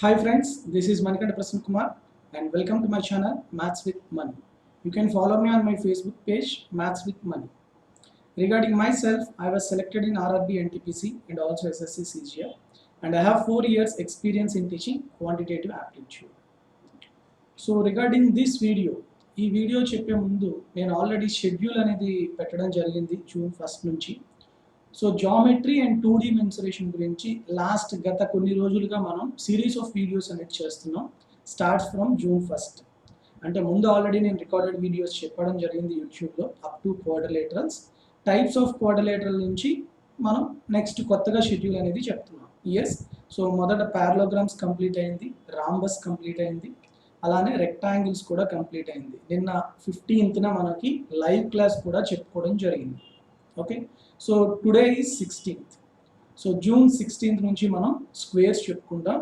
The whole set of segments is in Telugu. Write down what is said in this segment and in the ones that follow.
Hi friends, this is Manikanda Prasanna Kumar and welcome to my channel Maths with Money. You can follow me on my Facebook page Maths with Money. Regarding myself, I was selected in RRB NTPC and also SSC CGL and I have 4 years experience in teaching quantitative aptitude. So regarding this video, ఈ వీడియో చెప్పే ముందు నేను ఆల్రెడీ షెడ్యూల్ అనేది పెట్టడం జరిగింది జూన్ 1 నుంచి. So geometry and 2D mensuration గురించి గత కొన్ని రోజులుగా మనం సిరీస్ ఆఫ్ వీడియోస్ అనేది చేస్తున్నాం. Starts from June 1. అంటే ముందు ఆల్రెడీ నేను రికార్డెడ్ వీడియోస్ చెప్పడం జరిగింది యూట్యూబ్లో up to quadrilaterals, types of quadrilateral నుంచి మనం నెక్స్ట్ కొత్తగా షెడ్యూల్ అనేది చెప్తున్నాం. సో మొదట పారలోగ్రామ్స్ కంప్లీట్ అయింది, రాంబస్ కంప్లీట్ అయింది, అలానే రెక్టాంగిల్స్ కూడా కంప్లీట్ అయింది. నిన్న 15న మనకి లైవ్ క్లాస్ కూడా చెప్పుకోవడం జరిగింది. Okay, so today is 16th. So June 16th నుంచి మనం స్క్వేర్స్ చెప్పుకుందాం.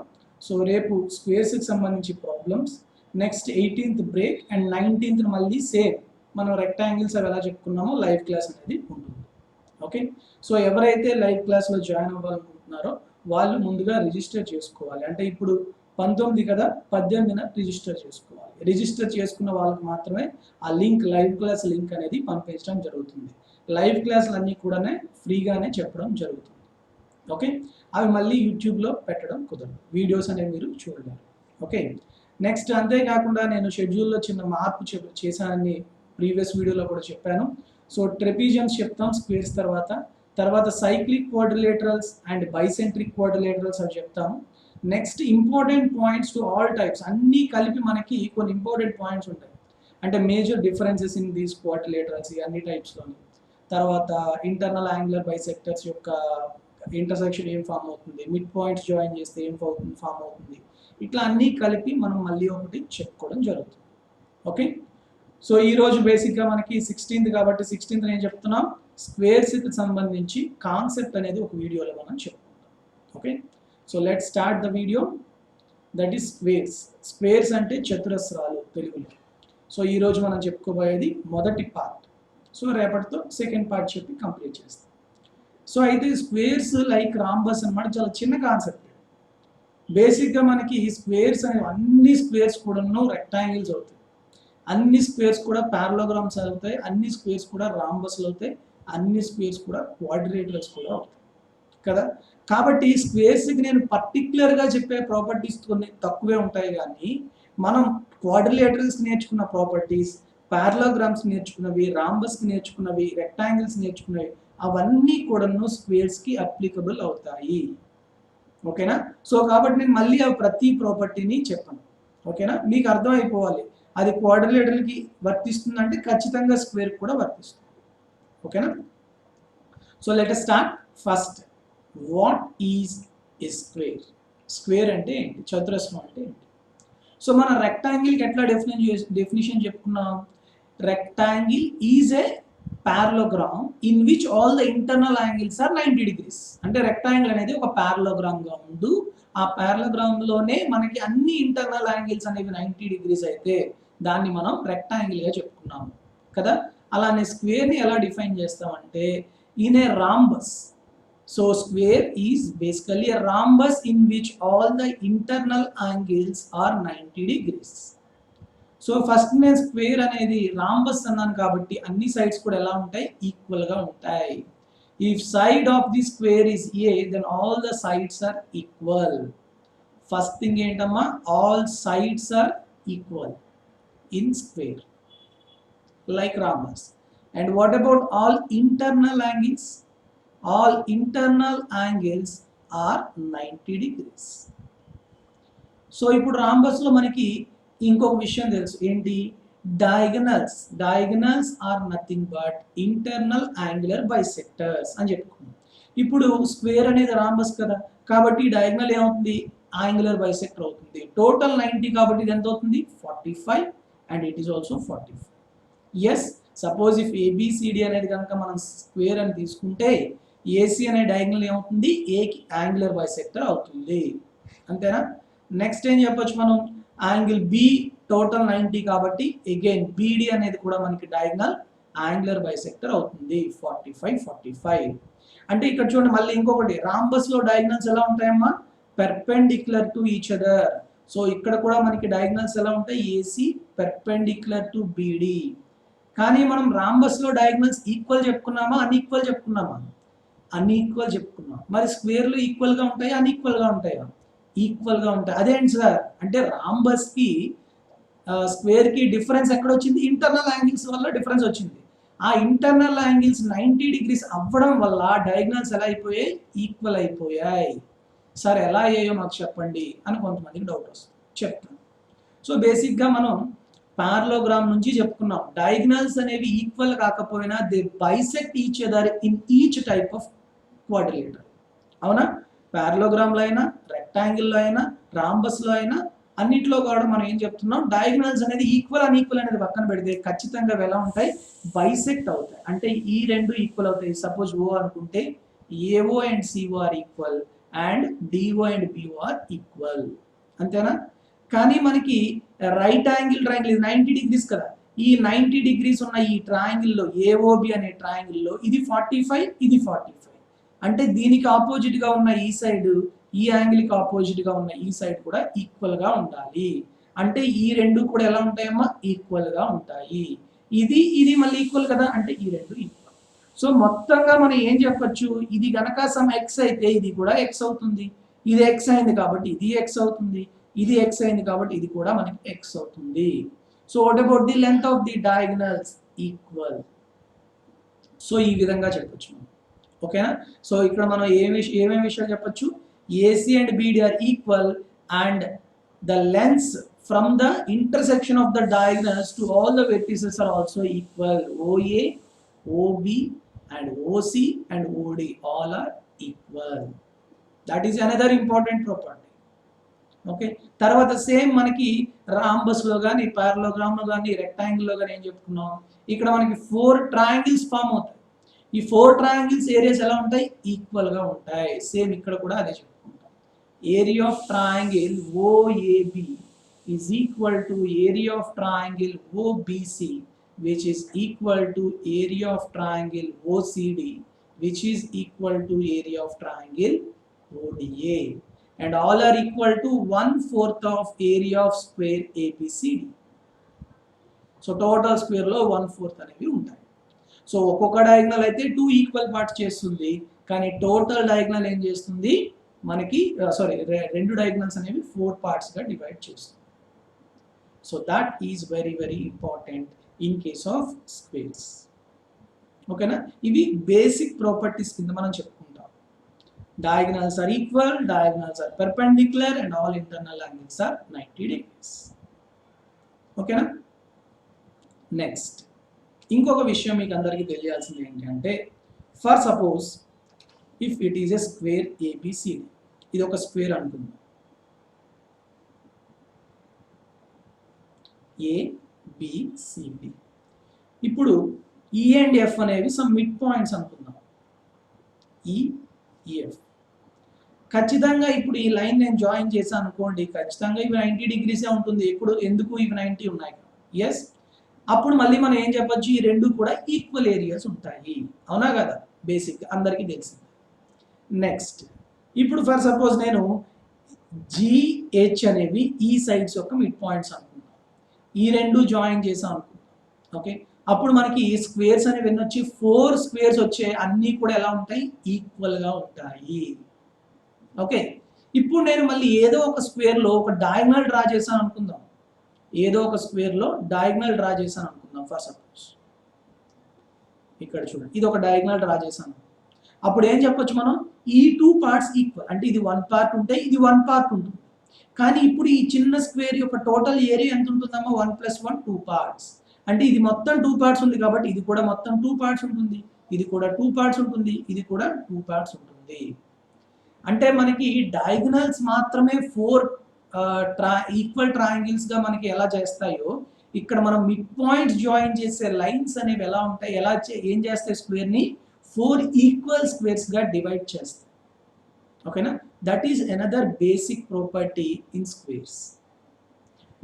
సో రేపు స్క్వేర్స్కి సంబంధించి problems, next 18th break and 19th మళ్ళీ సేమ్ మనం రెక్టాంగిల్స్ అవి ఎలా చెప్పుకున్నామో లైవ్ క్లాస్ అనేది ఉంటుంది. ఓకే, సో ఎవరైతే లైవ్ క్లాస్లో జాయిన్ అవ్వాలనుకుంటున్నారో వాళ్ళు ముందుగా రిజిస్టర్ చేసుకోవాలి. అంటే ఇప్పుడు 19 కదా, 18న రిజిస్టర్ చేసుకోవాలి. రిజిస్టర్ చేసుకున్న వాళ్ళకి మాత్రమే ఆ లింక్, లైవ్ క్లాస్ లింక్ అనేది పంపించడం జరుగుతుంది. లైవ్ క్లాసులు అన్నీ కూడా ఫ్రీగానే చెప్పడం జరుగుతుంది. ఓకే, అవి మళ్ళీ యూట్యూబ్లో పెట్టడం కుదరదు, వీడియోస్ అనేవి మీరు చూడలేరు. ఓకే, నెక్స్ట్ అంతేకాకుండా నేను షెడ్యూల్లో చిన్న మార్పు చేశానని ప్రీవియస్ వీడియోలో కూడా చెప్పాను. సో ట్రెపీజియమ్స్ చెప్తాం స్క్వేర్స్ తర్వాత సైక్లిక్ క్వాడ్రిలేటరల్స్ అండ్ బైసెంట్రిక్ క్వాడ్రిలేటరల్స్ అవి చెప్తాము. Next important points to all types అన్నీ కలిపి మనకి కొన్ని ఇంపార్టెంట్ పాయింట్స్ ఉంటాయి. అంటే major differences in these quadrilaterals ఈ అన్ని టైప్స్లోని. తర్వాత ఇంటర్నల్ యాంగులర్ బైసెక్టర్స్ యొక్క ఇంటర్సెక్షన్ ఏం ఫామ్ అవుతుంది, మిడ్ పాయింట్స్ జాయిన్ చేస్తే ఏం ఫామ్ అవుతుంది, ఇట్లా అన్నీ కలిపి మనం మళ్ళీ ఒకటి చెప్పుకోవడం జరుగుతుంది. ఓకే, సో ఈరోజు బేసిక్గా మనకి 16th కాబట్టి 16th ఏం చెప్తున్నాం, స్క్వేర్స్కి సంబంధించి కాన్సెప్ట్ అనేది ఒక వీడియోలో మనం చెప్పుకుంటాం. Okay, so let's start the video. That is squares. Squares అంటే చతురస్రాలు తెలుగులో. సో ఈరోజు మనం చెప్పుకోబోయేది మొదటి పార్ట్. సో రేపటితో సెకండ్ పార్ట్ చెప్పి కంప్లీట్ చేస్తాం. సో అయితే స్క్వేర్స్ లైక్ రాంబస్ అన్నమాట, చాలా చిన్న కాన్సెప్ట్. బేసిక్గా మనకి స్క్వేర్స్ అనేవి అన్ని స్క్వేర్స్ కూడా రెక్టాంగిల్స్ అవుతాయి, అన్ని స్క్వేర్స్ కూడా పారలోగ్రామ్స్ అవుతాయి, అన్ని స్క్వేర్స్ కూడా రాంబస్లు అవుతాయి, అన్ని స్క్వేర్స్ కూడా క్వాడ్రిలేటరల్స్ కూడా అవుతాయి కదా. కాబట్టి స్క్వేర్స్కి నేను పర్టికులర్గా చెప్పే ప్రాపర్టీస్ కొన్ని తక్కువే ఉంటాయి, కానీ మనం క్వాడ్రిలేటరల్స్ నేర్చుకున్న ప్రాపర్టీస్, పారలోగ్రామ్స్ నేర్చుకున్నవి, రాంబస్కి నేర్చుకున్నవి, రెక్టాంగిల్స్ నేర్చుకున్నవి అవన్నీ కూడాను స్క్వేర్స్కి అప్లికబుల్ అవుతాయి. ఓకేనా, సో కాబట్టి నేను మళ్ళీ అవి ప్రతి ప్రాపర్టీని చెప్పను. ఓకేనా, మీకు అర్థం అయిపోవాలి అది క్వాడ్రిలేటరల్కి వర్తిస్తుందంటే ఖచ్చితంగా స్క్వేర్ కూడా వర్తిస్తుంది. ఓకేనా, so let us start. First, what is a square? Square అంటే ఏంటి, చతురస్రం అంటే ఏంటి? సో మన రెక్టాంగిల్కి ఎట్లా డెఫినేషన్ చెప్పుకున్నాం, rectangle is a parallelogram in which all the internal angles are 90 degrees. అంటే రెక్టాంగిల్ అనేది ఒక పారలోగ్రామ్గా ఉండు, ఆ పారలోగ్రామ్లోనే మనకి అన్ని ఇంటర్నల్ యాంగిల్స్ అనేవి 90 degrees అయితే దాన్ని మనం రెక్టాంగిల్గా చెప్పుకున్నాము కదా. అలానే స్క్వేర్ని ఎలా డిఫైన్ చేస్తామంటే in a rhombus. So square is basically a rhombus in which all the internal angles are 90 degrees. So first నేను స్క్వేర్ అనేది రాంబస్ అన్నాను కాబట్టి అన్ని సైడ్స్ కూడా ఎలా ఉంటాయి, ఈక్వల్గా ఉంటాయి. If side of the square is A, then all the sides are equal. First thing ఏంటమ్మా, all sides are equal in square like rhombus. And what about all internal angles? All internal angles are 90 degrees. So ఇప్పుడు రాంబస్లో మనకి ఇంకొక విషయం తెలుసు, ఏంటి, diagonals are nothing but internal angular bisectors అని చెప్పుకున్నాం. ఇప్పుడు స్క్వేర్ అనేది రాంబస్ కదా, కాబట్టి డయాగనల్ ఏమవుతుంది, యాంగులర్ బైసెక్టర్ అవుతుంది. టోటల్ 90 కాబట్టి ఇది ఎంత అవుతుంది, 45 and it is also 45. Yes, suppose if ABCD అనేది కనుక మనం స్క్వేర్ అని తీసుకుంటే ఏసీ అనే డయాగనల్ ఏమవుతుంది, ఏకి యాంగులర్ బైసెక్టర్ అవుతుంది. అంతేనా. నెక్స్ట్ ఏం చెప్పొచ్చు మనం, యాంగిల్ బి టోటల్ 90 కాబట్టి అగైన్ బీడి అనేది కూడా మనకి డయాగనల్ యాంగులర్ బైసెక్టర్ అవుతుంది, 45. అంటే ఇక్కడ చూడండి మళ్ళీ ఇంకొకటి, రాంబస్లో డయాగనల్స్ ఎలా ఉంటాయమ్మా, perpendicular to each other. So ఇక్కడ కూడా మనకి డయాగ్నల్స్ ఎలా ఉంటాయి, ఏసీ పెర్పెండిక్యులర్ టు బీడీ. కానీ మనం రాంబస్ లో డయాగ్నల్స్ ఈక్వల్ చెప్పుకున్నామా అన్ఈక్వల్ చెప్పుకున్నామా, అన్ఈక్వల్ చెప్పుకున్నాం. మరి స్క్వేర్లు ఈక్వల్ గా ఉంటాయా అన్ఈక్వల్ గా ఉంటాయా, ఈక్వల్ గా ఉంటాయి. అదేంటి సార్ అంటే రాంబస్ కి స్క్వేర్ కి డిఫరెన్స్ ఎక్కడ వచ్చింది, ఇంటర్నల్ యాంగిల్స్ వల్ల డిఫరెన్స్ వచ్చింది. ఆ ఇంటర్నల్ యాంగిల్స్ 90 డిగ్రీస్ అవ్వడం వల్ల డయాగ్నల్స్ ఎలా అయిపోయాయి, ఈక్వల్ అయిపోయాయి. సార్ ఎలా అయ్యాయో మాకు చెప్పండి అని కొంతమందికి డౌట్ వస్తుంది, చెప్తాను. సో బేసిక్గా మనం పారలోగ్రామ్ నుంచి చెప్పుకున్నాం, డయాగ్నల్స్ అనేవి ఈక్వల్ కాకపోయినా they bisect each other in each type of quadrilateral. అవునా, పారలోగ్రామ్లో అయినా, రెక్టాంగిల్లో అయినా, రాంబస్లో అయినా, అన్నిట్లో కూడా మనం ఏం చెప్తున్నాం, డయాగ్నల్స్ అనేది ఈక్వల్ అన్ఈక్వల్ అనేది పక్కన పెడితే ఖచ్చితంగా ఎలా ఉంటాయి, బైసెక్ట్ అవుతాయి. అంటే ఈ రెండు ఈక్వల్ అవుతాయి. సపోజ్ ఓ అనుకుంటే AO and CO are equal and DO and BO are equal, అంతేనా. కానీ మనకి రైట్ యాంగిల్ ట్రయాంగిల్ ఇది 90 డిగ్రీస్ కదా, ఈ 90 డిగ్రీస్ ఉన్న ఈ ట్రయాంగిల్లో ఏఓబి అనే ట్రయాంగిల్లో ఇది 45, ఇది 45. అంటే దీనికి ఆపోజిట్ గా ఉన్న ఈ సైడ్ ఈ యాంగిల్ కి ఆపోజిట్ గా ఉన్న ఈ సైడ్ కూడా ఈక్వల్ గా ఉండాలి. అంటే ఈ రెండు కూడా ఎలా ఉంటాయమ్మా, ఈక్వల్ గా ఉంటాయి. ఇది మళ్ళీ ఈక్వల్ కదా, అంటే ఈ రెండు ఈక్వల్. సో మొత్తంగా మనం ఏం చెప్పొచ్చు, ఇది గనక సమ్ ఎక్స్ అయితే ఇది కూడా ఎక్స్ అవుతుంది, ఇది ఎక్స్ అయింది కాబట్టి ఇది ఎక్స్ అవుతుంది, ఇది ఎక్స్ అయింది కాబట్టి ఇది కూడా మనకి ఎక్స్ అవుతుంది. So what about the length of the diagonals, equal. So ఈ విధంగా చెప్పొచ్చు మనం, ఓకేనా. సో ఇక్కడ మనం ఏమేమి విషయాలు చెప్పొచ్చు, AC and BD are equal and the lengths from the intersection of the diagonals to all the vertices are also equal. OA, OB and OC and OD all are equal. That is another important property. Okay, తర్వాత సేమ్ మనకి రాంబస్ లో కానీ, పారలోగ్రామ్ లో కానీ, రెక్టాంగిల్ లో కానీ ఏం చెప్పుకున్నాం, ఇక్కడ మనకి 4 ట్రయాంగిల్స్ ఫామ్ అవుతాయి. ఈ 4 ట్రయాంగిల్స్ ఏరియాస్ ఎలా ఉంటాయి, ఈక్వల్ గా ఉంటాయి. సేమ్ ఇక్కడ కూడా అదే చెప్పుకుంటాం. Area of triangle OAB is equal to area of triangle OBC, which is equal to area of triangle OCD, which is equal to area of triangle ODA, and all are equal to 1/4 of area of square ABCD. So total square లో 1/4 అనేవి ఉంటాయి. సో ఒక్కొక్క డయాగ్నల్ అయితే 2 ఈక్వల్ పార్ట్స్ చేస్తుంది, కానీ టోటల్ డయాగ్నల్ ఏం చేస్తుంది మనకి, రెండు డయాగ్నల్స్ అనేవి 4 పార్ట్స్ గా డివైడ్ చేస్తుంది. So that is very very important in case of squares. ఓకేనా, ఇవి బేసిక్ ప్రాపర్టీస్ కింద మనం చెప్పుకుంటాం. Diagonals are equal, diagonals are perpendicular and all internal angles are 90 degrees. ఓకేనా. నెక్స్ట్ ఇంకొక విషయం మీకు అందరికీ తెలియాల్సింది ఏంటంటే, for suppose if it is a square ABCD, ఇది ఒక స్క్వేర్ అనుకుందాం, ABCD. ఇప్పుడు E అండ్ F అనేవి సమ్ మిడ్ పాయింట్స్ అనుకుందాం, EF. ఖచ్చితంగా ఇప్పుడు ఈ లైన్ నేను జాయిన్ చేశాను అనుకోండి, ఖచ్చితంగా ఇవి 90 డిగ్రీసే ఉంటుంది. ఎందుకు ఇవి 90 ఉన్నాయి, ఎస్. అప్పుడు మళ్ళీ మనం ఏం చెప్పొచ్చు, ఈ రెండు కూడా ఈక్వల్ ఏరియాస్ ఉంటాయి, అవునా కదా, బేసిక్ అందరికీ తెలిసింది. నెక్స్ట్ ఇప్పుడు ఫర్ సపోజ్ నేను GH అనేవి ఈ సైడ్స్ యొక్క మిడ్ పాయింట్స్ అనుకుందాం, ఈ రెండు జాయిన్ చేసాం అనుకుందాం. ఓకే, అప్పుడు మనకి స్క్వేర్స్ అనేవి ఎన్ని వచ్చి 4 స్క్వేర్స్ వచ్చాయి, అన్నీ కూడా ఎలా ఉంటాయి, ఈక్వల్ గా ఉంటాయి. ఓకే, ఇప్పుడు నేను మళ్ళీ ఏదో ఒక స్క్వేర్ లో ఒక డయాగ్నల్ డ్రా చేశాను అనుకుందాం, ఏదో ఒక స్క్వేర్ లో డయాగ్నల్ డ్రా చేశాను అనుకుందాం. ఫర్ సపోజ్ ఇక్కడ చూడండి, ఇది ఒక డయాగ్నల్ డ్రా చేశాను. అప్పుడు ఏం చెప్పొచ్చు మనం, ఈ 2 పార్ట్స్ ఈక్వల్, అంటే ఇది 1 పార్ట్ ఉంటే ఇది 1 పార్ట్ ఉంటుంది. కానీ ఇప్పుడు ఈ చిన్న స్క్వేర్ యొక్క టోటల్ ఏరియా ఎంత ఉంటుందమ్మా, 1 + 1 2 పార్ట్స్. అంటే ఇది మొత్తం 2 పార్ట్స్ ఉంది కాబట్టి ఇది కూడా మొత్తం 2 పార్ట్స్ ఉంటుంది, ఇది కూడా 2 పార్ట్స్ ఉంటుంది, ఇది కూడా 2 పార్ట్స్ ఉంటుంది. అంటే మనకి డయాగ్నల్స్ మాత్రమే 4 ఈక్వల్ ట్రయాంగిల్స్ గా మనకి ఎలా చేస్తాయో, ఇక్కడ మనం మిడ్ పాయింట్స్ జాయిన్ చేసే లైన్స్ అనేవి ఎలా ఉంటాయి, ఏం చేస్తాయి, స్క్వేర్ ని 4 ఈక్వల్ స్క్వేర్స్ గా డివైడ్ చేస్తాయి. ఓకేనా, that is another basic property in squares.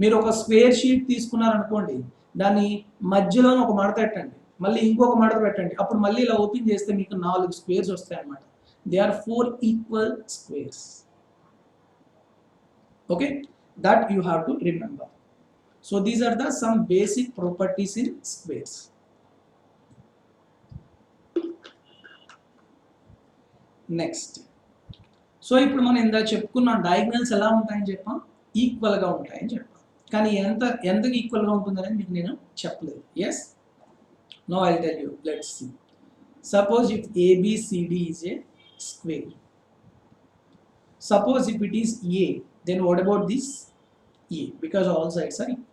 మీరు ఒక స్క్వేర్ షీట్ తీసుకున్నారనుకోండి, దాన్ని మధ్యలో ఒక మడత పెట్టండి, మళ్ళీ ఇంకొక మడత పెట్టండి, అప్పుడు మళ్ళీ ఇలా ఓపెన్ చేస్తే మీకు 4 స్క్వేర్స్ వస్తాయి అన్నమాట. They are 4 equal squares. Okay, that you have to remember. So these are the some basic properties in squares. Next, so ఇప్పుడు మనం ఇందా చెప్పుకున్న డయాగ్నల్స్ ఎలా ఉంటాయని చెప్పాం, ఈక్వల్గా ఉంటాయని చెప్పాం. కానీ ఎంతకు ఈక్వల్గా ఉంటుందని మీకు నేను చెప్పలేదు. Yes, no I tell you. Let's see. Suppose if ABCD is a square. Suppose if it is A, then what about this A? Because all sides are equal.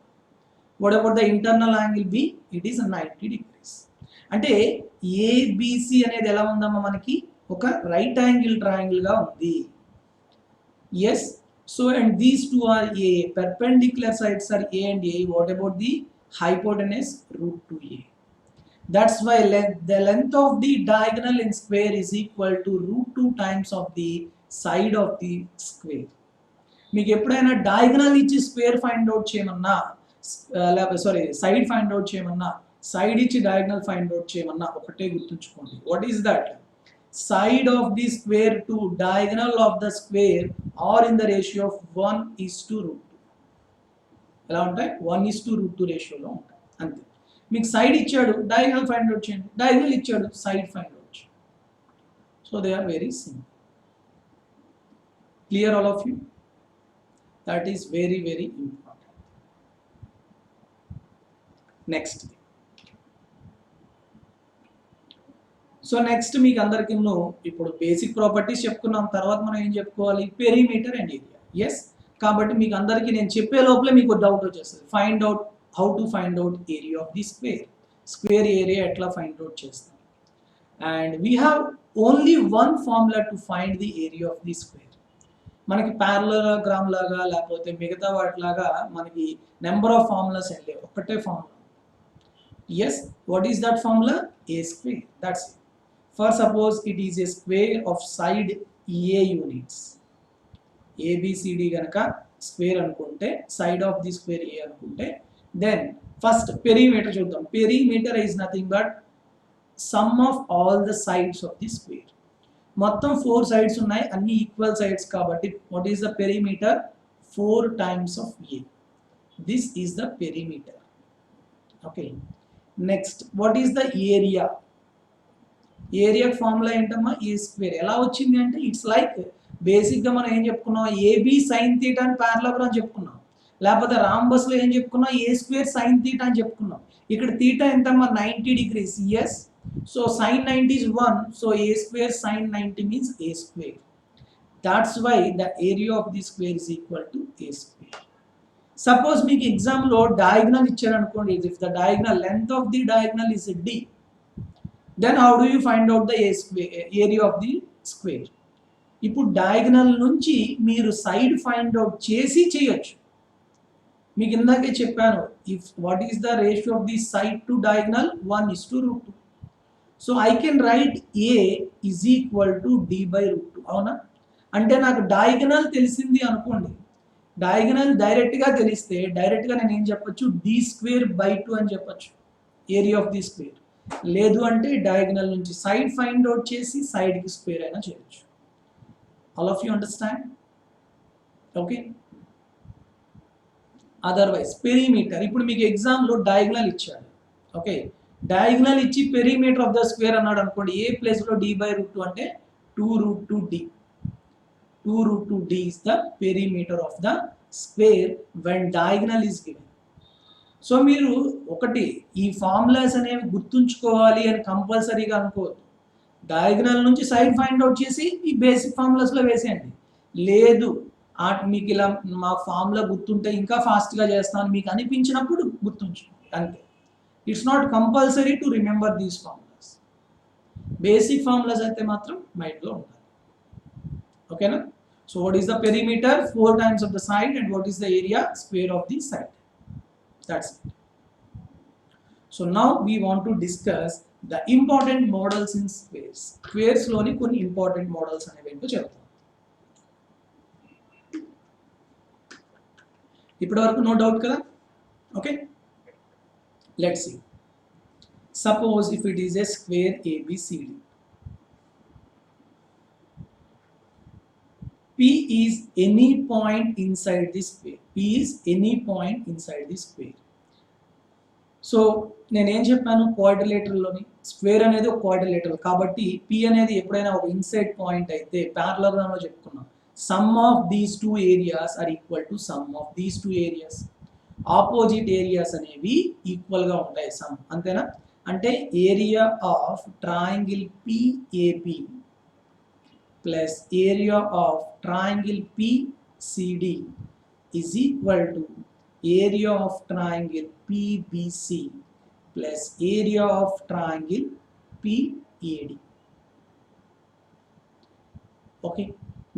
What about the internal angle B? It is 90 degrees. అంటే ABC అనేది ఎలా ఉందమ్మా, మనకి ఒక రైట్ యాంగిల్ ట్రయాంగిల్ గా ఉంది. Yes, so and these two are A. Perpendicular sides are A and A. What about the hypotenuse? √2A. That's why the length of the diagonal in square is equal to √2 times of the side of the square. మీకు ఎప్పుడైనా డయాగనల్ ఇచ్చి స్క్వేర్ ఫైండ్ అవుట్ చేయమన్నా, సైడ్ ఫైండ్ అవుట్ చేయమన్నా, సైడ్ ఇచ్చి డయాగనల్ ఫైండ్ అవుట్ చేయమన్నా ఒకటే గుర్తుంచుకోండి. What is that? Side of the square to diagonal of the square are in the ratio of 1:√2. ఎలా ఉంటాయి? 1:√2 రేషియోలో ఉంటాయి. అంతే. మీకు సైడ్ ఇచ్చాడు, డయాగనల్ ఫైండ్ అవుట్ చేయండి. డయాగనల్ ఇచ్చాడు, సైడ్ ఫైండ్ అవుట్ చేయండి. So they are very simple. Clear all of you? That is very, very important. Next. So next మీకు అందరికీ ఇప్పుడు బేసిక్ ప్రాపర్టీస్ చెప్పుకున్నాం. తర్వాత మనం ఏం చెప్పుకోవాలి? Perimeter and area. ఎస్, కాబట్టి మీకు అందరికీ నేను చెప్పే లోపలే మీకు డౌట్ వచ్చేస్తుంది. Find out, how to find out area of the square. Square area ఎట్లా ఫైండ్ అవుట్ చేస్తాం? And we have only one formula to find the area of the square. మనకి పారలోగ్రామ్ లాగా లేకపోతే మిగతా వాటిలాగా మనకి నెంబర్ ఆఫ్ ఫార్ములాస్ ఏం లేవు, ఒకటే formula. Yes, what is that formula? A square. That's it. For suppose it is a square of side A units. ABCD గనక స్క్వేర్ అనుకుంటే, side of the square A అనుకుంటే, దెన్ ఫస్ట్ పెరిమీటర్ చూద్దాం. Perimeter is nothing but some of all the sides of the square. మొత్తం 4 సైడ్స్ ఉన్నాయి, అన్ని ఈక్వల్ సైడ్స్ కాబట్టి what is the perimeter? 4 times of A. This is the perimeter. Okay. Next, what is the area? Area formula ఏంటమ్మా? A square. ఎలా వచ్చింది అంటే ఇట్స్ లైక్ బేసిక్గా మనం ఏం చెప్పుకున్నాం? AB sin θ అని పారలోగ్రామ్ చెప్పుకున్నాం. లేకపోతే రాంబస్ లో ఏం చెప్పుకున్నాం? A square sin θ అని చెప్పుకున్నాం. ఇక్కడ θ ఎంతమ్మా? 90 degrees. Yes, so sin 90 is 1. So A square sin 90 means A square. That's why the area of the square is equal to A square. Suppose మీకు ఎగ్జామ్లో డయాగ్నల్ ఇచ్చారు అనుకోండి. If the diagonal length of the diagonal is D, then how do you find out the area of the square? ఇప్పుడు డయాగ్నల్ నుంచి మీరు సైడ్ ఫైండ్ అవుట్ చేసి చేయొచ్చు. మీకు ఇందాకే చెప్పాను, if what is the ratio of the side to diagonal? 1:√2. So I can write A is equal to D/√2. అవునా? అంటే నాకు డయాగ్నల్ తెలిసింది అనుకోండి. డయాగ్నల్ డైరెక్ట్గా తెలిస్తే డైరెక్ట్గా నేను ఏం చెప్పొచ్చు? D²/2 అని చెప్పొచ్చు ఏరియా ఆఫ్ ది స్క్వేర్. లేదు అంటే డయాగ్నల్ నుంచి సైడ్ ఫైండ్ అవుట్ చేసి సైడ్కి స్క్వేర్ అయినా చేయొచ్చు. All of you understand? Okay. Otherwise perimeter, ఇప్పుడు మీకు ఎగ్జామ్లో డయాగ్నల్ ఇచ్చాడు. ఓకే, డయాగ్నల్ ఇచ్చి పెరిమీటర్ ఆఫ్ ద స్క్వేర్ అన్నాడు అనుకోండి. ఏ ప్లేస్లో D/√2 అంటే 2√2D. 2√2D is the perimeter of the square when diagonal is given. So మీరు ఒకటి ఈ ఫార్ములాస్ అనేవి గుర్తుంచుకోవాలి అని కంపల్సరీగా అనుకోవద్దు. డయాగ్నల్ నుంచి సైడ్ ఫైండ్ అవుట్ చేసి ఈ బేసిక్ ఫార్ములాస్లో వేసేయండి. లేదు మీకు ఇలా మా ఫార్ములా గుర్తుంటే ఇంకా ఫాస్ట్గా చేస్తామని మీకు అనిపించినప్పుడు గుర్తుంచుకోండి, అంతే. It's not compulsory to remember these formulas. Basic formulas అయితే మాత్రం మైండ్లో ఉండాలి. ఓకేనా? So what is the perimeter? 4 times of the side. And what is the area? Square of the side. That's it. So now we want to discuss the important models in squares. Squares లోని కొన్ని important models అనేవి ఏంటో చెప్తాం. ఇప్పటి వరకు నో డౌట్ కదా? Okay, let's see. Suppose if it is a square ABCD. P is any point inside the square. P is any point inside the square. So నేను ఏం చెప్పాను, క్వాడ్రిలేటరల్లోని స్క్వేర్ అనేది ఒక క్వాడ్రిలేటరల్ కాబట్టి పి అనేది ఎప్పుడైనా ఒక ఇన్సైడ్ పాయింట్ అయితే ప్యారలలోగ్రామ్లో చెప్పుకున్నాం sum of these two areas are equal to sum of these two areas. Opposite areas అనేవి ఈక్వల్గా ఉంటాయి సమ్, అంతేనా? అంటే area of triangle PAB plus area of triangle PCD is equal to area of triangle PBC plus area of triangle PAD. Okay,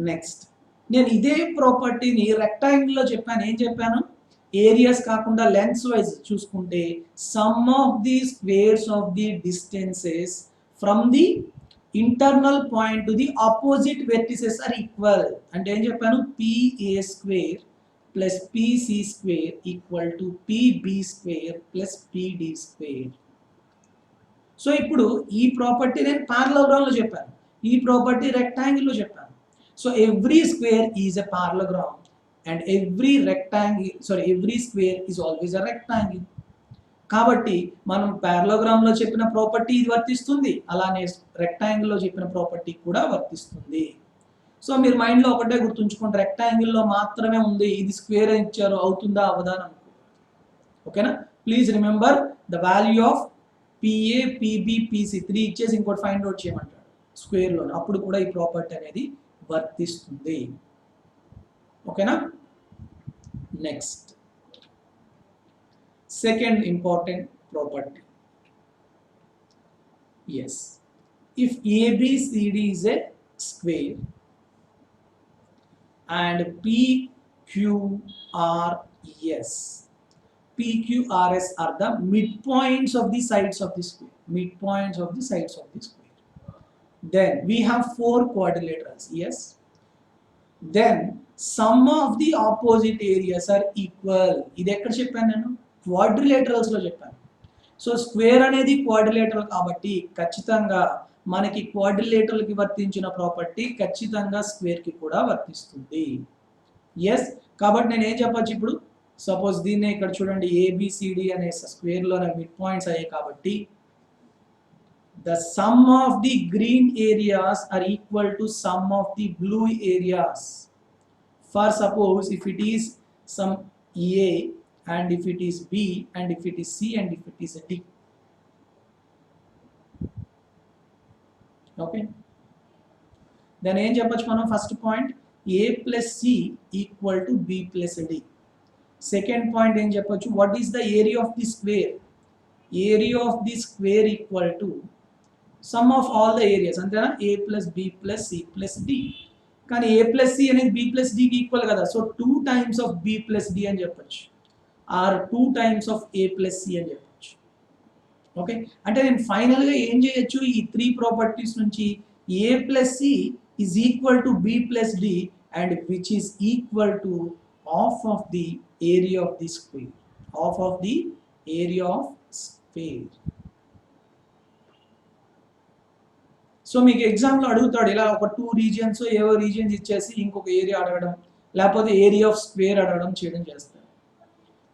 next నేను ఇదే ప్రాపర్టీని రెక్టాంగిల్లో చెప్పాను. ఏం చెప్పాను? ఏరియాస్ కాకుండా లెంగ్త్ వైజ్ చూసుకుంటే sum of the squares of the distances from the internal point to the opposite vertices are equal. అంటే ఏం చెప్పాను? PA square plus PC square equal to PB square plus PD square. So ఇప్పుడు ఈ ప్రాపర్టీ నేను పారలోగ్రామ్లో చెప్పాను, ఈ ప్రాపర్టీ రెక్టాంగిల్లో చెప్పాను. So every square is a parallelogram and every square is always a rectangle. కాబట్టి మనం పారలోగ్రామ్లో చెప్పిన ప్రాపర్టీ ఇది వర్తిస్తుంది, అలానే రెక్టాంగిల్లో చెప్పిన ప్రాపర్టీ కూడా వర్తిస్తుంది. సో మీరు మైండ్లో ఒకటే గుర్తుంచుకోండి, రెక్టాంగిల్లో మాత్రమే ఉంది, ఇది స్క్వేర్ ఇచ్చారు అవుతుందా అవదా అని అనుకో. ఓకేనా? Please remember the value of PA PB PC 3 ఇచ్చేసి ఇంకోటి ఫైండ్ అవుట్ చేయమంటాడు స్క్వేర్లో, అప్పుడు కూడా ఈ ప్రాపర్టీ అనేది వర్తిస్తుంది. ఓకేనా? Next second important property, yes if ABCD is a square and PQRS are the midpoints of the sides of the square. Midpoints of the sides of the square. Then we have 4 quadrilaterals. Yes. Then sum of the opposite areas are equal. ఇది ఎక్కడ చెప్పాను నేను? క్వాడ్రిలేటరల్స్ లో చెప్పాను. సో స్క్వేర్ అనేది క్వాడ్రిలేటరల్ కాబట్టి ఖచ్చితంగా మనకి క్వాడ్రిలేటరల్ కి వర్తించిన ప్రాపర్టీ ఖచ్చితంగా స్క్వేర్ కి కూడా వర్తిస్తుంది. ఎస్, కాబట్టి నేను ఏం చెప్పొచ్చు ఇప్పుడు? సపోజ్ దీన్నే ఇక్కడ చూడండి, ఏబిసిడి అనే స్క్వేర్ లో మిడ్ పాయింట్స్ అయ్యాయి కాబట్టి the sum of the green areas are equal to sum of the blue areas. For suppose if it is some A and if it is B and if it is C and if it is D. Okay, then ఏం చెప్పొచ్చు మనం? First point A plus C equal to B plus D. Second point ఏం చెప్పొచ్చు? What is the area of the square? Area of the square equal to sum of all the areas, అంతేనా? A plus B plus C plus D. కానీ A plus C అనేది B plus D కి ఈక్వల్ కదా, so 2 times of B plus D అని చెప్పొచ్చు, are 2 times of A plus C అని చెప్పొచ్చు. ఓకే, అంటే నేను ఫైనల్గా ఏం చేయొచ్చు? ఈ 3 ప్రాపర్టీస్ నుంచి A plus C is equal to B plus D and which is equal to half of the area of the square. Half of the area of square. So మీకు ఎగ్జామ్లో అడుగుతాడు ఇలా ఒక 2 రీజియన్స్ ఏవో రీజియన్స్ ఇచ్చేసి ఇంకొక ఏరియా అడగడం, లేకపోతే ఏరియా ఆఫ్ స్క్వేర్ అడగడం చేయడం చేస్తారు.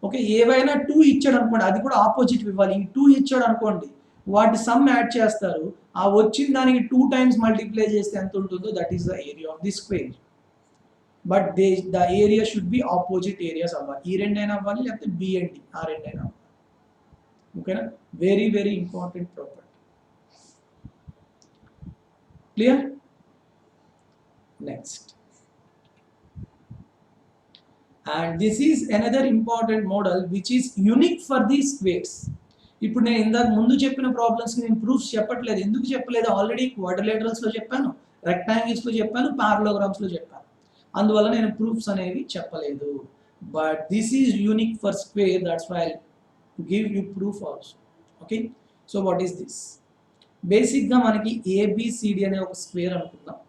ఓకే, ఏవైనా 2 ఇచ్చాడు అనుకోండి, అది కూడా ఆపోజిట్ ఇవ్వాలి. ఈ 2 ఇచ్చాడు అనుకోండి, వాటి సమ్ యాడ్ చేస్తారు, ఆ వచ్చిన దానికి 2 times మల్టిప్లై చేస్తే ఎంత ఉంటుందో that is the area of the square. But the area should be opposite areas అవ్వాలి. ఈ రెండైనా అవ్వాలి, లేకపోతే బి అండ్ డి ఆ రెండైనా అవ్వాలి. ఓకేనా? Very very important property. Clear? Next, and this is another important model which is unique for these squares. ఇప్పుడు నేను ఇందాక ముందు చెప్పిన ప్రాబ్లమ్స్ నేను ప్రూఫ్స్ చెప్పట్లేదు. ఎందుకు చెప్పలేదు? ఆల్రెడీ క్వాడ్రిలేటరల్స్ లో చెప్పాను, రెక్టాంగిల్స్ లో చెప్పాను, పారలోగ్రామ్స్ లో చెప్పాను, అందువల్ల నేను ప్రూఫ్స్ అనేవి చెప్పలేదు. But this is unique for square, that's why I give you proof also. Okay, so what is this? బేసిక్గా మనకి ఏబిసిడి అనే ఒక స్క్వేర్ అనుకుందాం.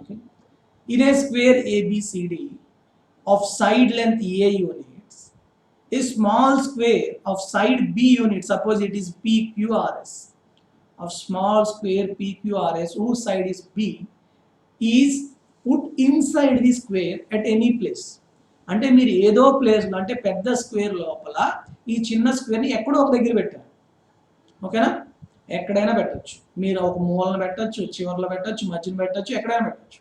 ఓకే, ఇదే square ABCD of side length A units, a small square of side B units, suppose it is PQRS, of small square PQRS whose side is B, is put inside the square at any place. అంటే మీరు ఏదో ప్లేస్లో, అంటే పెద్ద స్క్వేర్ లోపల ఈ చిన్న స్క్వేర్ని ఎక్కడో ఒక దగ్గర పెట్టారు. ఓకేనా? ఎక్కడైనా పెట్టచ్చు. మీరు ఒక మూలను పెట్టచ్చు, చివర్లో పెట్టచ్చు, మధ్యలో పెట్టచ్చు, ఎక్కడైనా పెట్టచ్చు.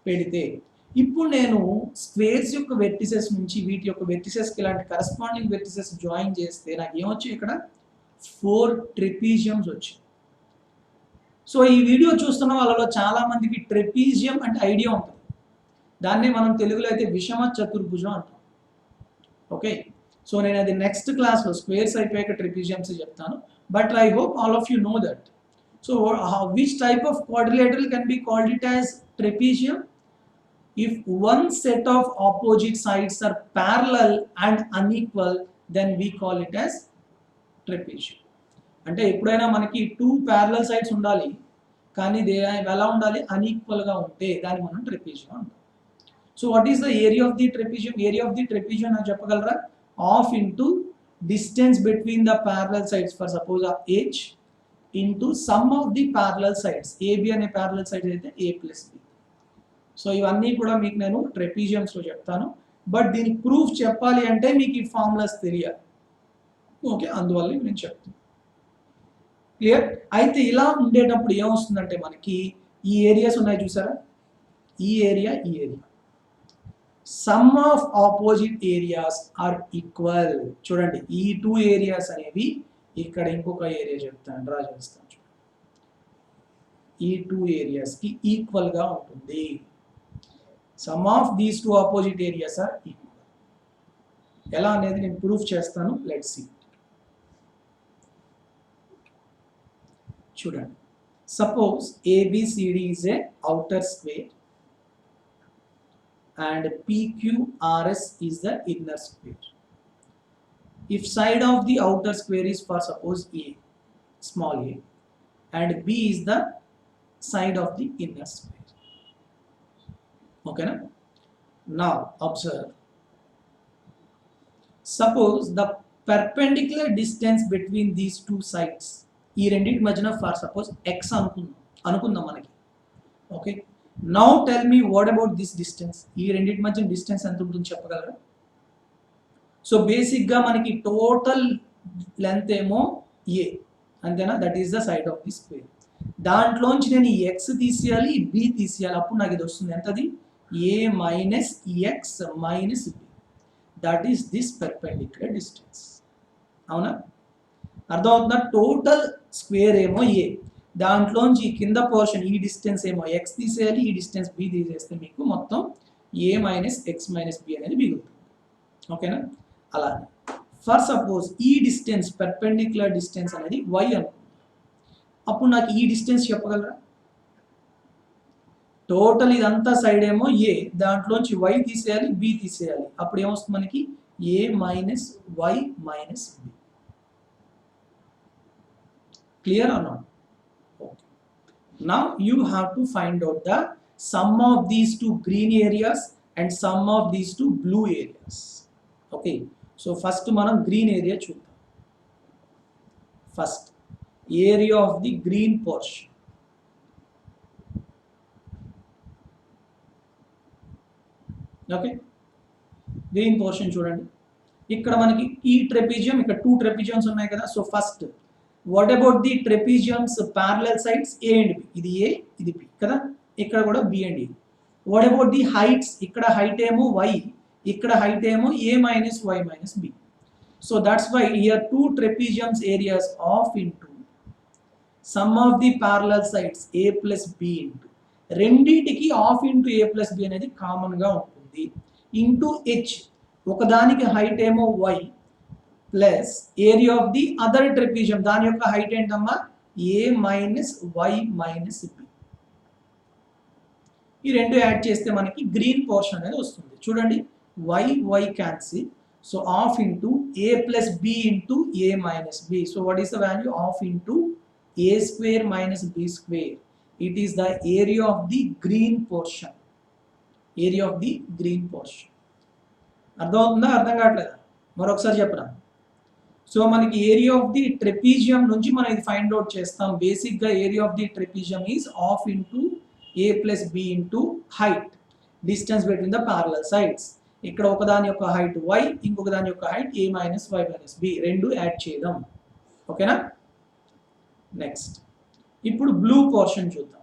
పెడితే ఇప్పుడు నేను స్క్వేర్స్ యొక్క వెర్టిసెస్ నుంచి వీటి యొక్క వెర్టిసెస్కి ఇలాంటి కరస్పాండింగ్ వెర్టిసెస్ జాయిన్ చేస్తే నాకు ఏమొచ్చాయి? ఇక్కడ 4 ట్రెపీజియమ్స్ వచ్చాయి. సో ఈ వీడియో చూస్తున్న వాళ్ళలో చాలా మందికి ట్రెపీజియం అంటే ఐడియా ఉంటుంది. దాన్నే మనం తెలుగులో అయితే విషమ చతుర్భుజం అంటాం. ఓకే, సో నేను అది నెక్స్ట్ క్లాస్లో స్క్వేర్స్ అయిపోయాక ట్రెపీజియమ్స్ చెప్తాను. But I hope all of you know that. So which type of quadrilateral can be called it as trapezium? If one set of opposite sides are parallel and unequal, then we call it as trapezium. అంటే ఎప్పుడైనా మనకి 2 parallel sides ఉండాలి, కానీ ఎలా ఉండాలి? అన్ఈక్వల్గా ఉంటే దాన్ని మనం ట్రెపీజియం అంటాం. So what is the area of the trapezium? Area of the trapezium నాకు చెప్పగలరా? Half into distance between the parallel sides for suppose h into sum of the parallel sides. AB అనే ప్యారలల్ సైడ్స్ అయితే a ప్లస్ b. సో ఇవన్నీ కూడా మీకు నేను ట్రెపీజియమ్స్లో చెప్తాను. బట్ దీనికి ప్రూఫ్ చెప్పాలి అంటే మీకు ఈ ఫార్ములాస్ తెలియాలి. ఓకే, అందువల్ల నేను చెప్తాను. క్లియర్? అయితే ఇలా ఉండేటప్పుడు ఏమొస్తుందంటే మనకి ఈ ఏరియాస్ ఉన్నాయి చూసారా? ఈ ఏరియా, ఈ area, sum of opposite areas are equal. చూడండి, ఈ 2 ఏరియాస్ అనేవి, ఇక్కడ ఇంకొక ఏరియా చెప్తాను, డ్రా చేస్తాను. ఈ 2 ఏరియాస్కి ఈక్వల్గా ఉంటుంది. Sum of these 2 opposite areas are equal. ఎలా అనేది నేను ప్రూఫ్ చేస్తాను. Let's see. చూడండి, suppose ABCD is a outer square and PQRS is the inner square. If side of the outer square is for suppose A, small a, and B is the side of the inner square. Okay, na? Now observe. Suppose the perpendicular distance between these 2 sides, ఈ రెండింటి మధ్యన ఫర్ సపోజ్ x అనుకుందాం మనకి. Okay, now tell me what about this distance? ఈ రెండింటి మధ్య డిస్టెన్స్ ఎంత ఉంటుందో చెప్పగలరా? సో బేసిక్గా మనకి టోటల్ లెంత్ ఏమో a, అంతేనా? That is the side of the square. దాంట్లోంచి నేను ఈ x తీసేయాలి, ఈ b తీసేయాలి. అప్పుడు నాకు ఇది వస్తుంది. ఎంతది? a minus x minus b. That is this perpendicular distance. అవునా? అర్థమవుతుందా? టోటల్ స్క్వేర్ ఏమో a, దాంట్లోంచి కింద పోర్షన్ ఈ డిస్టెన్స్ ఏమో x తీసేయాలి, ఈ డిస్టెన్స్ b తీసేస్తే మీకు మొత్తం a minus x minus b అనేది మిగులుతుంది. ఓకేనా? అలానే ఫర్ సపోజ్ ఈ డిస్టెన్స్, పెర్పెండిక్యులర్ డిస్టెన్స్ అనేది y అనుకుందాం. అప్పుడు నాకు ఈ డిస్టెన్స్ చెప్పగలరా? టోటల్ ఇదంతా సైడ్ ఏమో a, దాంట్లోంచి y తీసేయాలి, b తీసేయాలి. అప్పుడు ఏమొస్తుంది మనకి? a minus y minus b. Clear or not? Okay. Now you have to find out the sum of these 2 green areas and sum of these 2 blue areas. Okay. So first మనం green area చూద్దాం. First, area of the green portion. Okay. Green portion చూడండి. ఇక్కడ మనకి ఈ ట్రెపీజియం, ఇక్కడ 2 ట్రెపీజియమ్స్ ఉన్నాయి కదా. So first, what about the trapezium's parallel sides A and B? ఇది A, ఇది B కదా. ఇక్కడ కూడా B and A. What about the heights? ఇక్కడ height ఏమో y, ఇక్కడ height ఏమో a minus y minus b. So that's why here 2 trapeziums areas of into sum of the parallel sides a plus b into రెండిటికి of into a plus b అనేది కామన్ గా ఉంటుంది. ఇంటూ h, ఒకదానికి హైట్ ఏమో y plus area of the other trapezium, దాని యొక్క హైట్ ఏంటమ్మా? a minus y minus b. ఈ రెండు యాడ్ చేస్తే మనకి గ్రీన్ పోర్షన్ అనేది వస్తుంది. చూడండి, y cancel. So of into a plus b into a minus b. So what is the value? Of into a square minus b square. It is the area of the green portion. Area of the green portion. అర్థమవుతుందా? అర్థం కావట్లేదా? మరొకసారి చెప్పరా? సో మనకి ఏరియా ఆఫ్ ది ట్రెపీజియం నుంచి మనం ఇది ఫైండ్ అవుట్ చేస్తాం. బేసిక్గా area of the trapezium is half into a plus b into height. Distance between the parallel sides. ఇక్కడ ఒకదాని యొక్క హైట్ y, ఇంకొక దాని యొక్క height a minus y minus b, రెండు యాడ్ చేయడం. ఓకేనా? నెక్స్ట్ ఇప్పుడు బ్లూ పోర్షన్ చూద్దాం.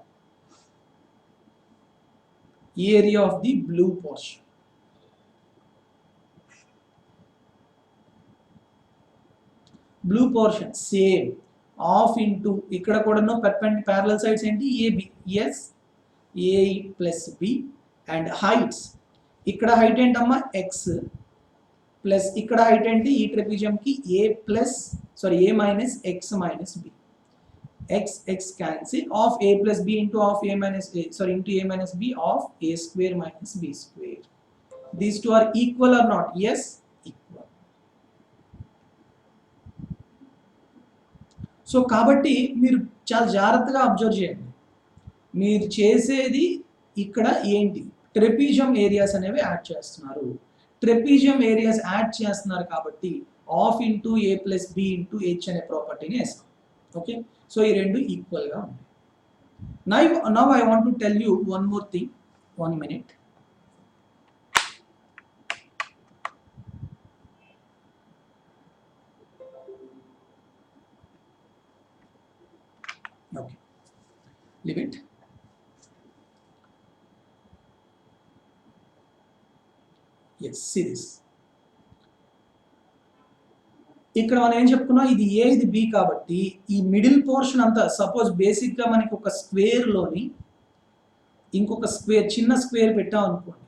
Area of the blue portion. Blue portion same half into ఇక్కడ కూడాను ప్యారలల్ సైడ్స్ ఏంటి AB, yes A plus B and heights. ఇక్కడ హైట్ ఏంటమ్మా ఎక్స్ ప్లస్ ఇక్కడ హైట్ ఏంటి ఈ ట్రెపిజియంకి a plus a minus x minus b. x cancel of a plus b into of a minus a into a minus b of a square minus b square. These two are equal or not? Yes, equal. So కాబట్టి మీరు చాలా జాగ్రత్తగా అబ్జర్వ్ చేయండి. మీరు చేసేది ఇక్కడ ఏంటి, ట్రెపీజియం ఏరియాస్ అనేవి యాడ్ చేస్తున్నారు. ట్రెపీజియం ఏరియాస్ యాడ్ చేస్తున్నారు కాబట్టి half into A plus B into H అనే ప్రాపర్టీని వేస్తాం. ఓకే, సో ఈ రెండు ఈక్వల్ గా ఉన్నాయి. Now I want to tell you one more thing. 1 minute. Okay, leave it. Yes, see this. ఇక్కడ మనం ఏం చెప్పుకున్నాం, ఇది ఏ ఇది బి కాబట్టి ఈ మిడిల్ పోర్షన్ అంతా సపోజ్ బేసిక్గా మనకి ఒక స్క్వేర్లోని ఇంకొక స్క్వేర్ చిన్న స్క్వేర్ పెట్టాం అనుకోండి.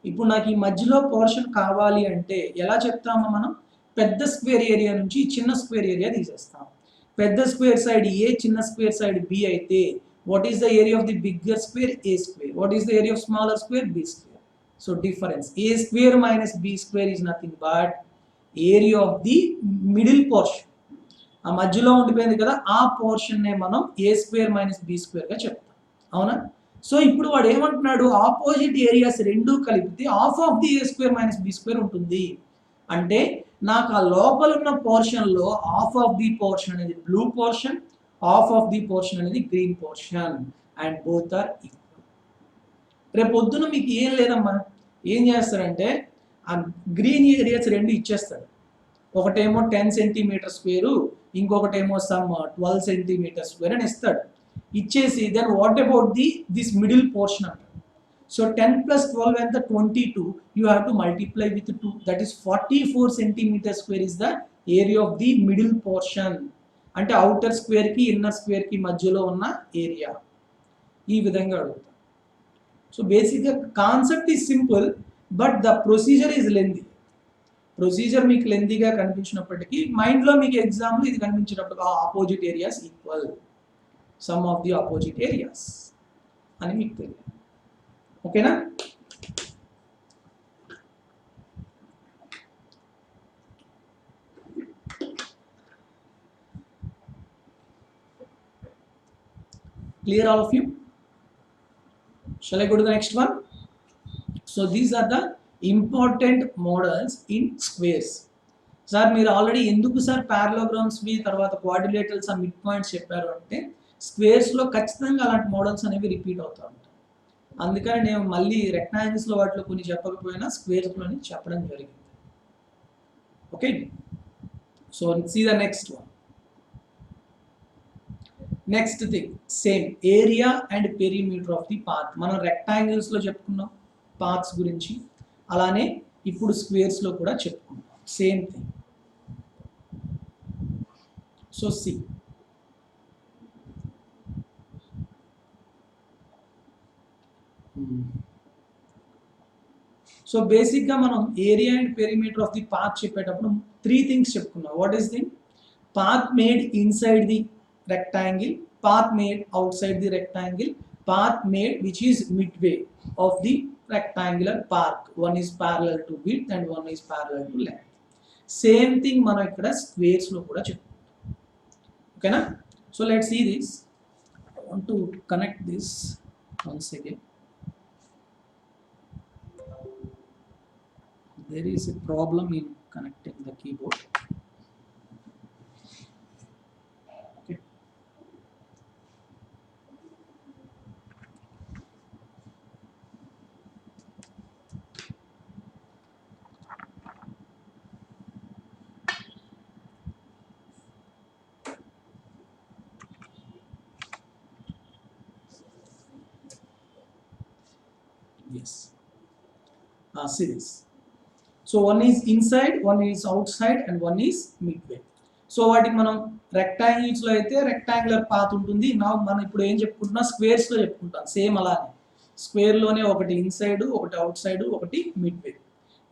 ఇప్పుడు నాకు ఈ మధ్యలో పోర్షన్ కావాలి అంటే ఎలా చెప్తామో మనం, పెద్ద స్క్వేర్ ఏరియా నుంచి చిన్న స్క్వేర్ ఏరియా తీసేస్తాం. పెద్ద స్క్వేర్ సైడ్ ఏ, చిన్న స్క్వేర్ సైడ్ బి అయితే what is the area of the bigger square A square, what is the area of smaller square B square. So difference A square minus B square is nothing but area of the middle portion. ఆ మధ్యలో ఉండిపోయింది కదా, ఆ పోర్షన్ నే మనం A square minus B square గా చెప్తాం. అవునా? సో ఇప్పుడు వాడు ఏమంటున్నాడు, ఆపోజిట్ ఏరియాస్ రెండు కలిపితే half of the a square minus B square ఉంటుంది. అంటే నాకు ఆ లోపల ఉన్న పోర్షన్ లో హాఫ్ ఆఫ్ ది పోర్షన్ అనేది blue portion, half of the portion అనేది green portion, and both are equal. రేపు పొద్దున మీకు ఏం లేదమ్మా, ఏం చేస్తారంటే ఆ గ్రీన్ ఏరియాస్ రెండు ఇచ్చేస్తాడు. ఒకటేమో 10 సెంటీమీటర్ స్క్వేరు, ఇంకొకటేమో సమ్ 12 సెంటీమీటర్ స్క్వేర్ అని ఇస్తాడు. ఇచ్చేసి then what about this middle portion అంటాడు. సో 10 plus 12 ఎంత 22, you have to multiply with 2, that is 44 centimetre square is the area of the middle portion. అంటే అవుటర్ స్క్వేర్ కి ఇన్నర్ స్క్వేర్ కి మధ్యలో ఉన్న ఏరియా. ఈ విధంగా అడుగుతాం. సో బేసిక్గా concept is simple but the procedure is lengthy. Procedure మీకు లెందీగా కనిపించినప్పటికీ మైండ్లో మీకు ఎగ్జామ్లో ఇది కనిపించినప్పుడు opposite areas equal, some of the opposite areas అని మీకు తెలియదు. ఓకేనా? Clear all of you? Shall I go to the next one? So these are the important models in squares. Sir మీరు ఆల్రెడీ ఎందుకు సార్ పారలోగ్రామ్స్ తర్వాత క్వాడ్రిలేటరల్స్ మిడ్ పాయింట్స్ చెప్పారు అంటే, స్క్వేర్స్లో ఖచ్చితంగా అలాంటి మోడల్స్ అనేవి రిపీట్ అవుతూ ఉంటాయి. అందుకని నేను మళ్ళీ రెక్టాంగిల్స్లో వాటిలో కొన్ని చెప్పకపోయినా స్క్వేర్స్లోని చెప్పడం జరిగింది. Okay, so see the next one. Next thing same area and perimeter of the path. మనం రెక్టాంగిల్స్లో చెప్పుకున్నాం పాత్స్ గురించి, అలానే ఇప్పుడు స్క్వేర్స్లో కూడా చెప్పుకున్నాం same thing. So see so బేసిక్గా మనం area and perimeter of the path చెప్పేటప్పుడు 3 థింగ్స్ చెప్పుకున్నాం. What is the path made inside the rectangle, path made outside the rectangle, path made which is midway of the rectangular path. One is parallel to width and one is parallel to length. Same thing మనం ఇక్కడ స్క్వేర్స్ లో కూడా చెప్పుకుంటాం. ఓకేనా? So let's see this. I want to connect this once again. There is a problem in connecting the keyboard. Yes. See this. So one is inside, one is outside, and one is midway. So వాటికి మనం రెక్టాంగిల్స్ లో అయితే రెక్టాంగులర్ పాత్ ఉంటుంది. నా మనం ఇప్పుడు ఏం చెప్పుకుంటున్నా స్క్వేర్స్ లో చెప్పుకుంటాం. సేమ్ అలానే స్క్వేర్ లోనే ఒకటి ఇన్సైడ్, ఒకటి అవుట్ సైడ్, ఒకటి మిడ్వే.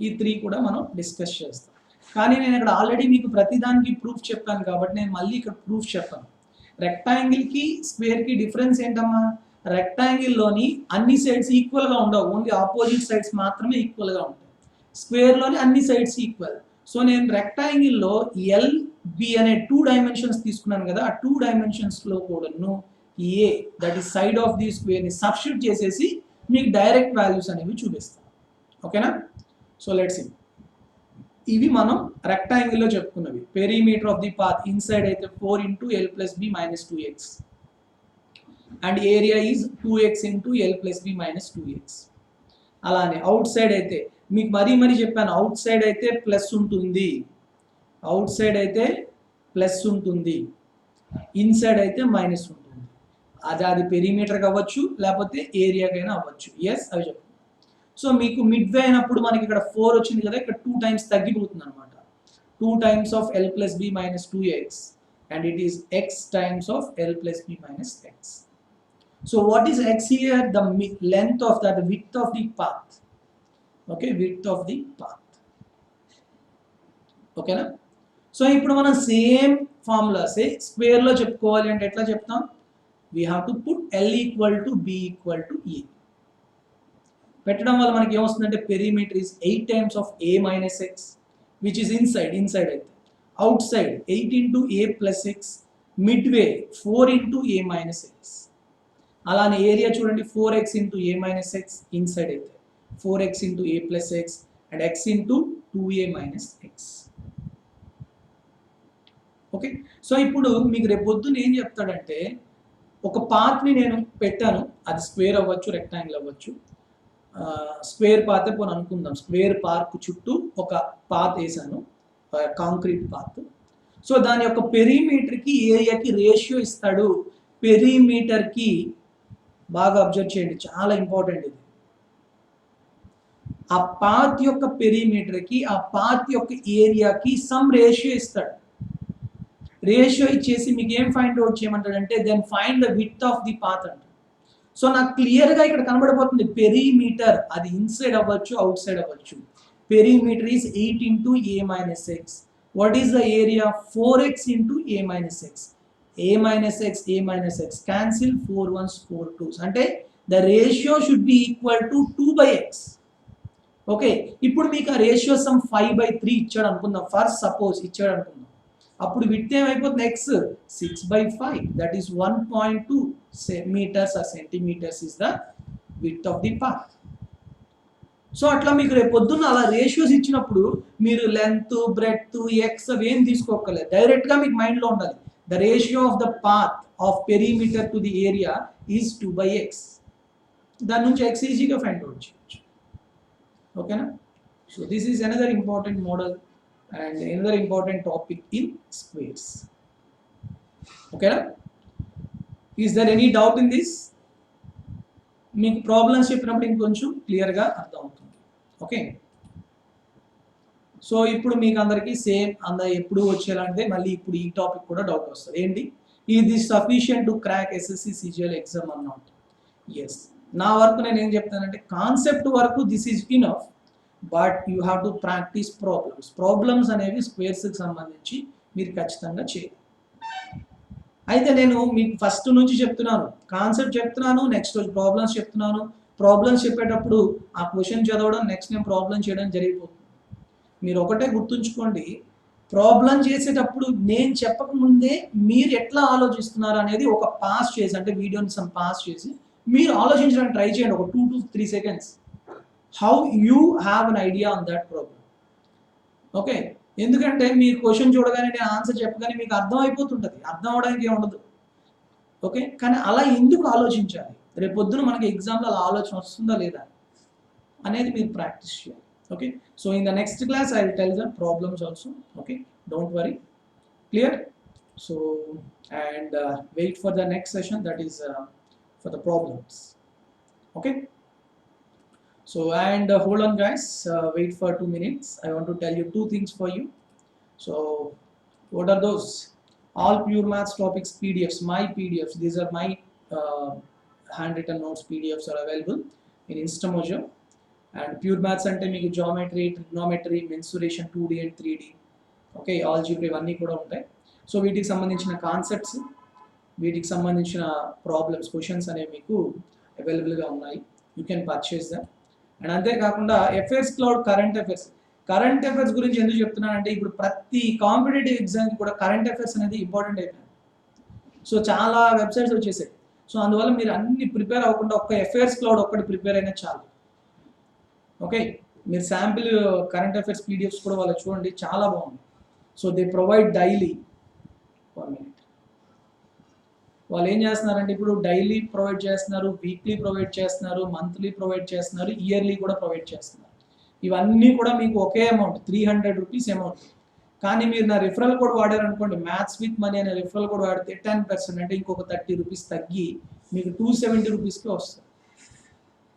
ఈ 3 కూడా మనం డిస్కస్ చేస్తాం. కానీ నేను ఇక్కడ ఆల్రెడీ మీకు ప్రతిదానికి ప్రూఫ్ చెప్పాను కాబట్టి నేను మళ్ళీ ఇక్కడ ప్రూఫ్ చెప్పాను. రెక్టాంగిల్ కి స్క్వేర్ కి డిఫరెన్స్ ఏంటమ్మా? రెక్టాంగిల్ లోని అన్ని సైడ్స్ ఈక్వల్ గా ఉండవు, ఓన్లీ ఆపోజిట్ సైడ్స్ మాత్రమే ఈక్వల్ గా ఉంటాయి. స్క్వేర్ లోని అన్ని సైడ్స్ ఈక్వల్. సో నేను రెక్టాంగిల్ లో ఎల్ బి అనే 2 డైమెన్షన్స్ తీసుకున్నాను కదా, ఆ 2 డైమెన్షన్స్ లో కూడాను a that is side of the square ని సబ్స్టిట్యూట్ చేసేసి మీకు డైరెక్ట్ వాల్యూస్ అనేవి చూపిస్తాను. ఓకేనా? So let's see. ఇవి మనం రెక్టాంగిల్ లో చెప్పుకున్నవి. Perimeter of the path inside అయితే 4 × l + b - 2x and area is 2x × l + b - 2x. అలానే అవుట్ సైడ్ అయితే మీకు మరీ చెప్పాను, అవుట్ సైడ్ అయితే ప్లస్ ఉంటుంది, అవుట్ సైడ్ అయితే ప్లస్ ఉంటుంది, ఇన్సైడ్ అయితే మైనస్ ఉంటుంది. అది పెరిమీటర్ అవ్వచ్చు లేకపోతే ఏరియాకైనా అవ్వచ్చు. ఎస్ అవి చెప్పు. సో మీకు మిడ్వే అయినప్పుడు మనకి ఇక్కడ 4 వచ్చింది కదా, ఇక్కడ 2 టైమ్స్ తగ్గిపోతుంది అనమాట. 2 times of l + b - 2x and it is x times of l + b - x. So what is x here? The length of the width of the path. Okay, width of the path. Okay na? So ఇప్పుడు మనం సేమ్ ఫార్ములాస్ స్క్వేర్ లో చెప్పుకోవాలి అంటే ఎట్లా చెప్తాం? we have to put l = b = a. పెట్టడం వల్ల మనకి ఏమొస్తుందంటే perimeter is 8 times of a - x which is inside అయితే, outside 8 × a + x, midway 4 × a - x. అలానే ఏరియా చూడండి 4x × a - x ఇన్సైడ్ అయితే 4x × a + x and x × 2a - x. Okay. So ఇప్పుడు మీకు రేపు పొద్దున్న ఏం చెప్తాడంటే, ఒక పాత్ని నేను పెట్టాను, అది స్క్వేర్ అవ్వచ్చు, రెక్టాంగిల్ అవ్వచ్చు. స్క్వేర్ పాత్ పోని అనుకుందాం, స్క్వేర్ పార్క్ చుట్టూ ఒక పాత్ వేసాను, కాంక్రీట్ పాత్. సో దాని యొక్క పెరిమీటర్కి ఏరియాకి రేషియో ఇస్తాడు. పెరిమీటర్కి బాగా అబ్జర్వ్ చేయండి, చాలా ఇంపార్టెంట్ ఇది. ఆ పాత్ యొక్క పెరిమీటర్కి ఆ పాత్ యొక్క ఏరియాకి సమ్ రేషియో ఇస్తాడు. రేషియో ఇచ్చేసి మీకు ఏం ఫైండ్ అవుట్ చేయమంటాడంటే then find the width of the path అంట. సో నాకు క్లియర్గా ఇక్కడ కనబడిపోతుంది పెరిమీటర్, అది ఇన్సైడ్ అవ్వచ్చు, అవుట్ సైడ్ అవ్వచ్చు. Perimeter is 8 × a - x. What is the area? 4x × a - x. a - x, a - x cancel, 4 1s 4 2s. అంటే the ratio should be equal to 2/x. Okay. ఇప్పుడు మీకు ఆ రేషియో సమ్ 5/3 ఇచ్చాడు అనుకుందాం, ఫర్ సపోజ్ ఇచ్చాడు అనుకుందాం. అప్పుడు విడ్త్ ఏమైపోతుంది? x 6/5, that is 1.2 meters or centimeters is the width of the path. So అట్లా మీకు రేపు పొద్దున్న అలా రేషియోస్ ఇచ్చినప్పుడు మీరు లెంత్, బ్రెడ్త్, ఎక్స్ అవేం తీసుకోకర్లేదు, డైరెక్ట్గా మీకు మైండ్లో ఉండాలి the ratio of the path of perimeter to the area is 2/x. దాని నుంచి ఎక్స్ ఈజీగా ఫైండ్ అవుట్ చేయొచ్చు. ఓకేనా? So this is another important model and another important topic in squares. Okay na? Is there any doubt in this? మీకు ప్రాబ్లమ్స్ చెప్పినప్పుడు ఇంకొంచెం క్లియర్గా అర్థం అవుతుంది. ఓకే. సో ఇప్పుడు మీకు అందరికీ సేమ్ ఎప్పుడు వచ్చేలాంటి మళ్ళీ ఇప్పుడు ఈ టాపిక్ కూడా డౌట్ వస్తుంది. ఏంటి? Is this sufficient to crack SSC CGL exam or not? Yes. నా వరకు నేను ఏం చెప్తానంటే కాన్సెప్ట్ వరకు this is enough, but you have to practice problems అనేవి స్క్వేర్స్కి సంబంధించి మీరు ఖచ్చితంగా చేయాలి. అయితే నేను మీకు ఫస్ట్ నుంచి చెప్తున్నాను, కాన్సెప్ట్ చెప్తున్నాను, నెక్స్ట్ రోజు ప్రాబ్లమ్స్ చెప్తున్నాను. ప్రాబ్లమ్స్ చెప్పేటప్పుడు ఆ క్వశ్చన్ చదవడం, నెక్స్ట్ నేను ప్రాబ్లం చేయడం జరిగిపోతుంది. మీరు ఒకటే గుర్తుంచుకోండి, ప్రాబ్లం చేసేటప్పుడు నేను చెప్పకముందే మీరు ఎట్లా ఆలోచిస్తున్నారు అనేది ఒక పాస్ చేసి, అంటే వీడియోని పాస్ చేసి మీరు ఆలోచించడానికి ట్రై చేయండి, ఒక 2 to 3 seconds. How you have an idea on that problem. Okay. ఎందుకంటే మీరు క్వశ్చన్ చూడగానే నేను ఆన్సర్ చెప్పగానే మీకు అర్థం అయిపోతుంటుంది, అర్థం అవడానికి ఏమి ఉండదు. ఓకే. కానీ అలా ఎందుకు ఆలోచించాలి, రేపు పొద్దున మనకి ఎగ్జామ్లో అలా ఆలోచన వస్తుందా లేదా అనేది మీరు ప్రాక్టీస్ చేయాలి. Okay. So in the next class I will tell the problems also. Okay, don't worry. Clear? So and wait for the next session, that is for the problems. Okay. So and hold on guys, wait for 2 minutes. I want to tell you two things for you. So what are those? All pure maths topics PDFs, my PDFs, these are my uh, handwritten notes PDFs are available in Instamojo. And pure maths అంటే మీకు geometry, trigonometry, mensuration, 2D and 3D, okay, algebra ఇవన్నీ కూడా ఉంటాయి. సో వీటికి సంబంధించిన కాన్సెప్ట్స్, వీటికి సంబంధించిన ప్రాబ్లమ్స్, క్వశ్చన్స్ అనేవి మీకు అవైలబుల్గా ఉన్నాయి. You can purchase them. అండ్ అంతేకాకుండా ఎఫ్ఐఆర్స్ క్లౌడ్ కరెంట్ అఫైర్స్ గురించి ఎందుకు చెప్తున్నానంటే ఇప్పుడు ప్రతి కాంపిటేటివ్ ఎగ్జామ్కి కూడా కరెంట్ అఫైర్స్ అనేది ఇంపార్టెంట్ అయిపోయింది. సో చాలా వెబ్సైట్స్ వచ్చేసాయి. సో అందువల్ల మీరు అన్ని ప్రిపేర్ అవ్వకుండా ఒక్క ఎఫ్ఐఆర్స్ క్లౌడ్ ఒక్కటి ప్రిపేర్ అయినా చాలు. ఓకే, మీరు శాంపిల్ కరెంట్ అఫైర్స్ పీడిఎఫ్స్ కూడా వాళ్ళు చూడండి, చాలా బాగుంది. So they provide daily. 1 minute. వాళ్ళు ఏం చేస్తున్నారంటే ఇప్పుడు డైలీ ప్రొవైడ్ చేస్తున్నారు, వీక్లీ ప్రొవైడ్ చేస్తున్నారు, మంత్లీ ప్రొవైడ్ చేస్తున్నారు, ఇయర్లీ కూడా ప్రొవైడ్ చేస్తున్నారు. ఇవన్నీ కూడా మీకు ఒకే అమౌంట్ 300 రూపీస్ అమౌంట్. కానీ మీరు నా రిఫరల్ కోడ్ వాడారనుకోండి, మ్యాథ్స్ విత్ మనీ అనే రిఫరల్ కోడ్ వాడితే 10% అంటే ఇంకొక 30 రూపీస్ తగ్గి మీకు 270 రూపీస్కి వస్తుంది.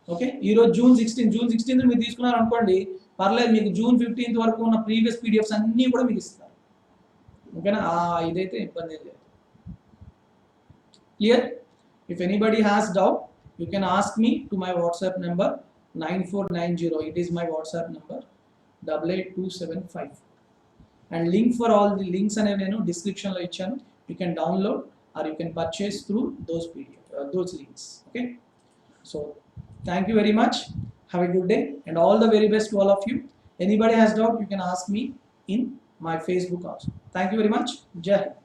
ఓకే, ఈరోజు జూన్ 16 మీరు తీసుకున్నారు అనుకోండి, పర్లేదు, మీకు జూన్ 15 వరకు ఉన్న ప్రీవియస్ పీడిఎఫ్స్ అన్నీ కూడా మీకు ఇస్తారు. ఓకేనా, ఇదైతే ఇబ్బంది లేదు. Clear? If anybody has doubt you can ask me to my WhatsApp number 9490. It is my WhatsApp number 882754. And link for all the links అనేవి నేను డిస్క్రిప్షన్లో ఇచ్చాను. You can download or you can purchase through those links. Okay, so thank you very much. Have a good day and all the very best to all of you. Anybody has doubt, you can ask me in my Facebook also. Thank you very much. Jai Hind.